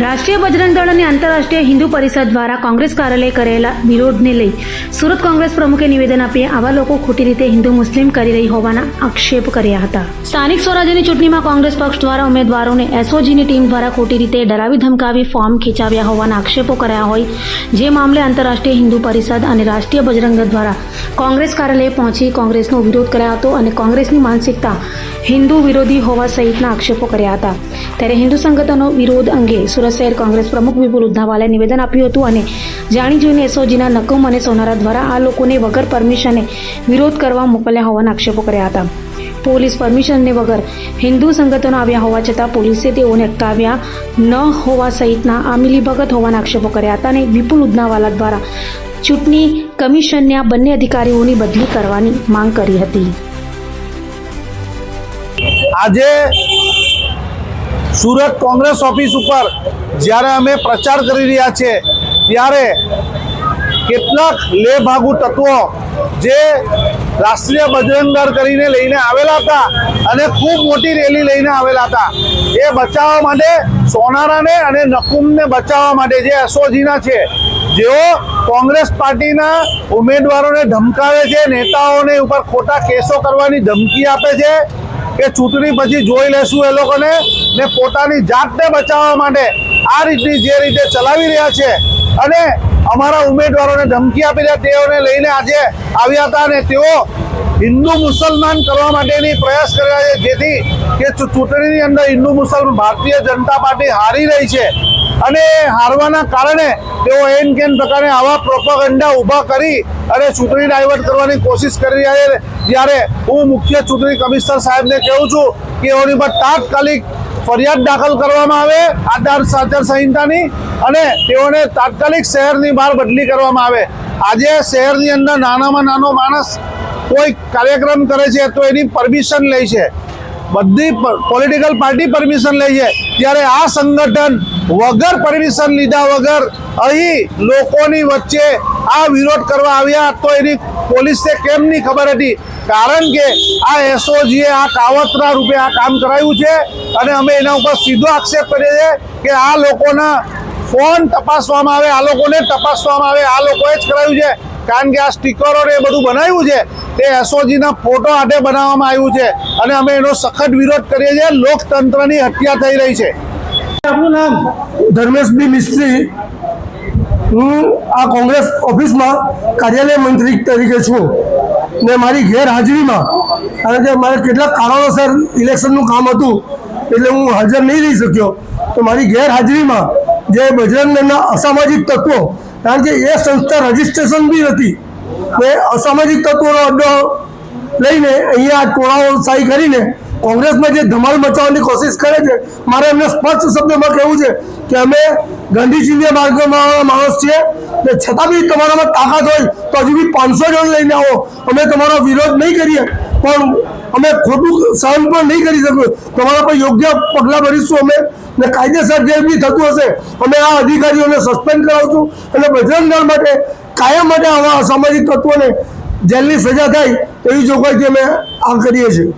રાષ્ટ્રીય બજરંગ દળ અને આંતરરાષ્ટ્રીય હિન્દુ પરિષદ દ્વારા કોંગ્રેસ કાર્યાલય કરેલા વિરોધને લઈ સુરત કોંગ્રેસ પ્રમુખે નિવેદન આપી આવા લોકો ખોટી રીતે હિન્દુ મુસ્લિમ કરી રહી હોવાના આક્ષેપ કર્યા હતા। સ્થાનિક સ્વરાજ્યની ચૂંટણીમાં કોંગ્રેસ પક્ષ દ્વારા ઉમેદવારોને એસઓજીની ટીમ દ્વારા ખોટી રીતે ડરાવી ધમકાવી ફોર્મ ખેંચાવ્યા હોવાના આક્ષેપો કર્યા હોય જે મામલે આંતરરાષ્ટ્રીય હિન્દુ પરિષદ અને રાષ્ટ્રીય બજરંગ દળ દ્વારા કોંગ્રેસ કાર્યાલયે પહોંચી કોંગ્રેસનો વિરોધ કર્યો હતો અને કોંગ્રેસની માનસિકતા હિન્દુ વિરોધી હોવા સહિતના આક્ષેપો કર્યા હતા। ત્યારે હિન્દુ સંગઠનો વિરોધ અંગે સુરત શહેર કોંગ્રેસ પ્રમુખ વિપુલ ઉધનાવાલાએ નિવેદન આપ્યું હતું અને જાણી જોઈને એસઓજીના નકમ અને સોનારા દ્વારા આ લોકોને વગર પરમિશને વિરોધ કરવા મોકલ્યા હોવાના આક્ષેપો કર્યા હતા। પોલીસ પરમિશનને વગર હિન્દુ સંગઠનો આવ્યા હોવા છતાં પોલીસે તેઓને અટકાવ્યા ન હોવા સહિતના આ મિલીભગત હોવાના આક્ષેપો કર્યા હતા અને વિપુલ ઉધનાવાલા દ્વારા ચૂંટણી કમિશનના બંને અધિકારીઓની બદલી કરવાની માંગ કરી હતી। આજે સુરત કોંગ્રેસ ઓફિસ ઉપર જ્યારે અમે પ્રચાર કરી રહ્યા છે ત્યારે કેટલાક લેભાગુ તત્વો જે રાષ્ટ્રીય બજરંગ દળ કરીને લઈને આવેલા હતા અને ખૂબ મોટી રેલી લઈને આવેલા હતા એ બચાવવા માટે સોનારાને અને નકુમને બચાવવા માટે જે એસઓજીના છે જેઓ કોંગ્રેસ પાર્ટીના ઉમેદવારોને ધમકાવે છે, નેતાઓને ઉપર ખોટા કેસો કરવાની ધમકી આપે છે કે ચૂંટણી પછી જોઈ લેશું એ લોકોને ને પોતાની જાતને બચાવવા માટે આ રીતની જે રીતે ચલાવી રહ્યા છે અને અમારા ઉમેદવારોને ધમકી આપી રહ્યા તેઓને લઈને આજે આવ્યા હતા અને તેઓ હિન્દુ મુસલમાન કરવા માટેની પ્રયાસ કરી રહ્યા છે જેથી કે ચૂંટણીની અંદર હિન્દુ મુસલમાન ભારતીય જનતા પાર્ટી હારી રહી છે અને હારવાના કારણે તેઓ એન કેન પ્રકારે આવા પ્રોપેગેન્ડા ઊભા કરી અને ચૂંટણી ડાયવર્ટ કરવાની કોશિશ કરી રહ્યા છે। ત્યારે હું મુખ્ય ચૂંટણી કમિશનર સાહેબને કહું છું કે એઓની પર તાત્કાલિક ફરિયાદ દાખલ કરવામાં આવે આચાર સંહિતાની અને તેઓને તાત્કાલિક શહેરની બહાર બદલી કરવામાં આવે। આજે શહેરની અંદર નાનામાં નાનો માણસ કોઈ કાર્યક્રમ કરે છે તો એની પરમિશન લે છે, બધી પોલિટિકલ પાર્ટી પરમિશન લે છે, ત્યારે આ સંગઠન વગર પરમિશન લીધા વગર અહીં લોકોની વચ્ચે આ વિરોધ કરવા આવ્યા તો એની પોલીસને કેમ નહીં ખબર હતી? કારણ કે આ એસઓજીએ આ કાવતરા રૂપે આ કામ કરાયું છે અને અમે એના ઉપર સીધો આક્ષેપ કરીએ છીએ કે આ લોકોના ફોન તપાસવામાં આવે, આ લોકોને તપાસવામાં આવે, આ લોકોએ જ કરાયું છે કારણ કે આ સ્ટીકરો ને એ બધું બનાવ્યું છે તે એસઓજીના ફોટો હાથે બનાવવામાં આવ્યું છે અને અમે એનો સખત વિરોધ કરીએ છીએ। લોકતંત્રની હત્યા થઈ રહી છે। આપનું નામ? ધર્મેશ બી મિસ્ત્રી। હું આ કોંગ્રેસ ઓફિસમાં કાર્યાલય મંત્રી તરીકે છું ને મારી ગેરહાજરીમાં કારણ કે મારે કેટલાક કારણોસર ઇલેક્શનનું કામ હતું એટલે હું હાજર નહીં રહી શક્યો તો મારી ગેરહાજરીમાં જે બજરંગ દળના અસામાજિક તત્વો કારણ કે એ સંસ્થા રજિસ્ટ્રેશન બી નથી એ અસામાજિક તત્વોનો અડ્ડો લઈને અહીંયા ટોળાઓ શાહી કરીને કોંગ્રેસમાં જે ધમાલ મચાવવાની કોશિશ કરે છે મારે એમને સ્પષ્ટ શબ્દમાં કહેવું છે કે અમે ગાંધીજીના માર્ગમાં માણસ છીએ ને છતાં બી તમારામાં તાકાત હોય તો હજુ બી 500 જણ લઈને આવો, અમે તમારો વિરોધ નહીં કરીએ પણ અમે ખોટું સહન પણ નહીં કરી શકીએ, તમારા પર યોગ્ય પગલાં ભરીશું અમે ને કાયદેસર જે બી થતું હશે અમે આ અધિકારીઓને સસ્પેન્ડ કરાવશું અને બજરંગ દળ માટે કાયમ માટે આવા અસામાજિક તત્વોને જેલની સજા થાય એવી જોગવાઈથી અમે આ કરીએ છીએ।